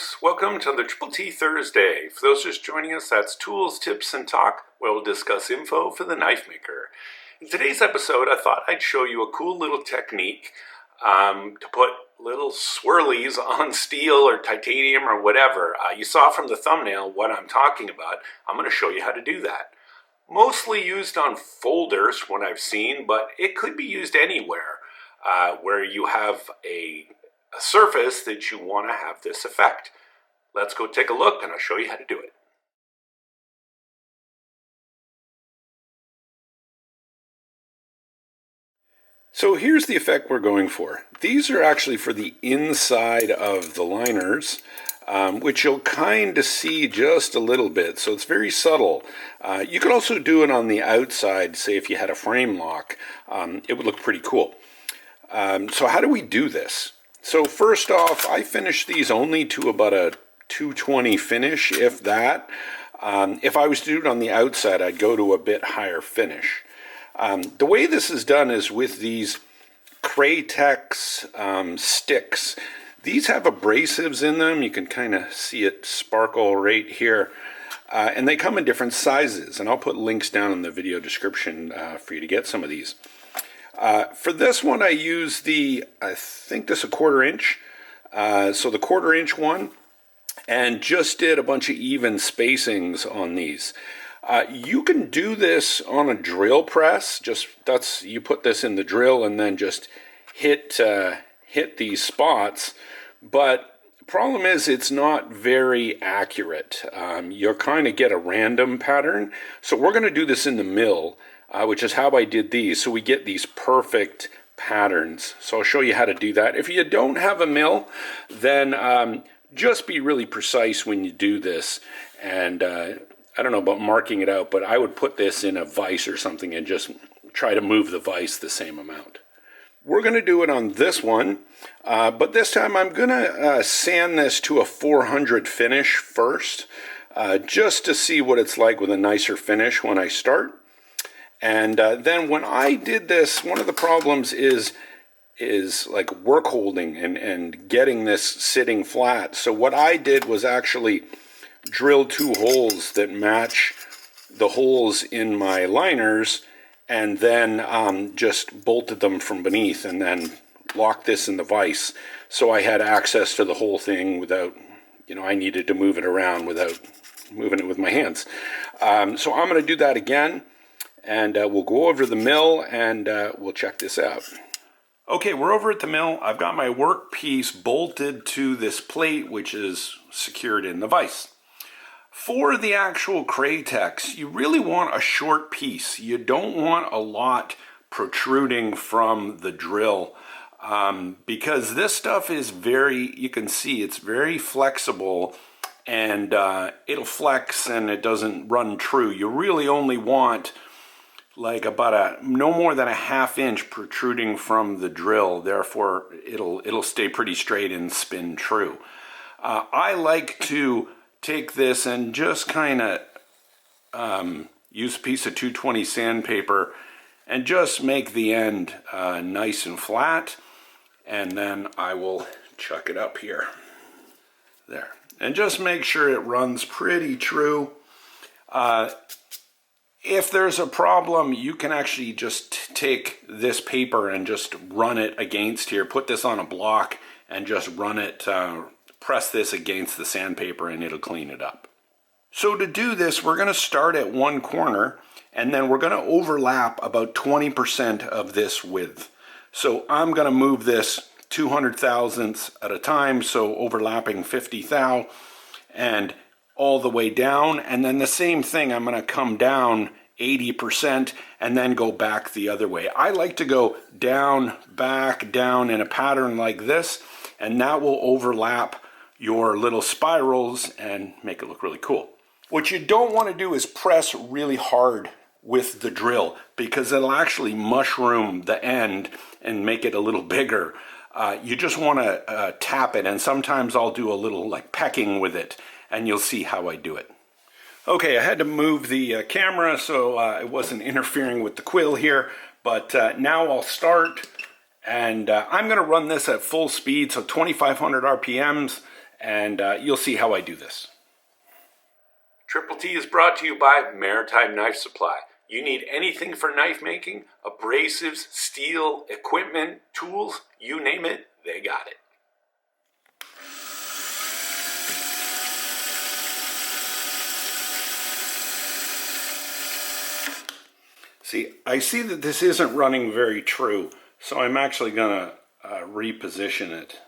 folks, welcome to the Triple T Thursday. For those just joining us, that's Tools, Tips, and Talk, where we'll discuss info for the knife maker. In today's episode, I thought I'd show you a cool little technique to put little swirlies on steel or titanium or whatever. You saw from the thumbnail what I'm talking about. I'm going to show you how to do that. Mostly used on folders, what I've seen, but it could be used anywhere where you have a surface that you want to have this effect. Let's go take a look and I'll show you how to do it. So here's the effect we're going for. These are actually for the inside of the liners, which you'll kind of see just a little bit, so it's very subtle. You could also do it on the outside, say if you had a frame lock. It would look pretty cool. So how do we do this? So first off, I finish these only to about a 220 finish, if that. If I was to do it on the outside, I'd go to a bit higher finish. The way this is done is with these Cratex sticks. These have abrasives in them. You can kind of see it sparkle right here. And they come in different sizes, and I'll put links down in the video description for you to get some of these. For this one, I use I think this is a 1/4 inch. So the 1/4 inch one, and just did a bunch of even spacings on these. You can do this on a drill press. You put this in the drill and then just hit these spots. But the problem is it's not very accurate. You'll kind of get a random pattern. So we're going to do this in the mill, which is how I did these. So we get these perfect patterns. So I'll show you how to do that. If you don't have a mill, then just be really precise when you do this. And I don't know about marking it out, but I would put this in a vise or something and just try to move the vise the same amount. We're going to do it on this one, but this time I'm going to sand this to a 400 finish first, just to see what it's like with a nicer finish when I start. And then when I did this, one of the problems is like work holding and getting this sitting flat. So what I did was actually drill 2 holes that match the holes in my liners, and then just bolted them from beneath and then locked this in the vise. So I had access to the whole thing without, I needed to move it around without moving it with my hands. So I'm going to do that again. And we'll go over to the mill and we'll check this out. Okay, we're over at the mill. I've got my workpiece bolted to this plate, which is secured in the vise. For the actual Cratex, you really want a short piece. You don't want a lot protruding from the drill because this stuff is you can see it's very flexible, and it'll flex and it doesn't run true. You really only want like about no more than a 1/2 inch protruding from the drill. Therefore, it'll stay pretty straight and spin true. I like to take this and just kind of use a piece of 220 sandpaper and just make the end nice and flat, and then I will chuck it up here. There. And just make sure it runs pretty true. If there's a problem, you can actually just take this paper and just run it against here. Put this on a block and just run it, press this against the sandpaper, and it'll clean it up. So to do this, we're going to start at one corner, and then we're going to overlap about 20% of this width. So I'm going to move this 200 thousandths at a time, so overlapping 50 thou, and all the way down, and then the same thing, I'm going to come down 80% and then go back the other way. I like to go down, back, down in a pattern like this, and that will overlap your little spirals and make it look really cool. What you don't want to do is press really hard with the drill, because it'll actually mushroom the end and make it a little bigger. You just want to tap it, and sometimes I'll do a little like pecking with it, and you'll see how I do it. Okay, I had to move the camera so it wasn't interfering with the quill here, but now I'll start, and I'm going to run this at full speed, so 2500 RPMs, and you'll see how I do this. Triple T is brought to you by Maritime Knife Supply. You need anything for knife making, abrasives, steel, equipment, tools, you name it, they got it. See, I see that this isn't running very true, so I'm actually going to reposition it.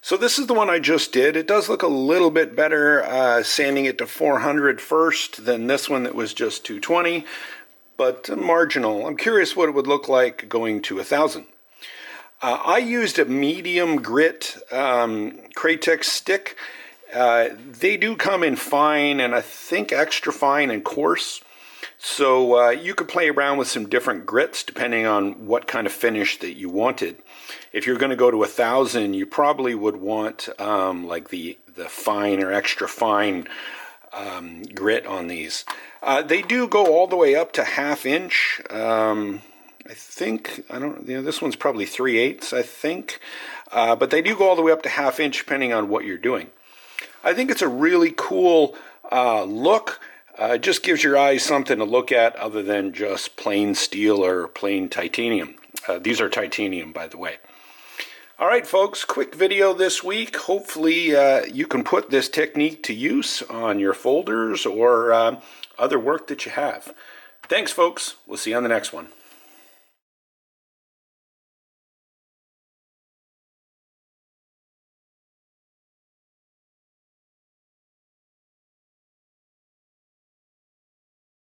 So this is the one I just did. It does look a little bit better sanding it to 400 first than this one that was just 220, but marginal. I'm curious what it would look like going to 1,000. I used a medium grit Cratex stick. They do come in fine and I think extra fine and coarse. So you could play around with some different grits depending on what kind of finish that you wanted. If you're going to go to 1,000, you probably would want like the fine or extra fine grit on these. They do go all the way up to 1/2 inch. I think, this one's probably 3/8, I think. But they do go all the way up to 1/2 inch depending on what you're doing. I think it's a really cool look. It just gives your eyes something to look at other than just plain steel or plain titanium. These are titanium, by the way. All right, folks, quick video this week. Hopefully you can put this technique to use on your folders or other work that you have. Thanks, folks. We'll see you on the next one.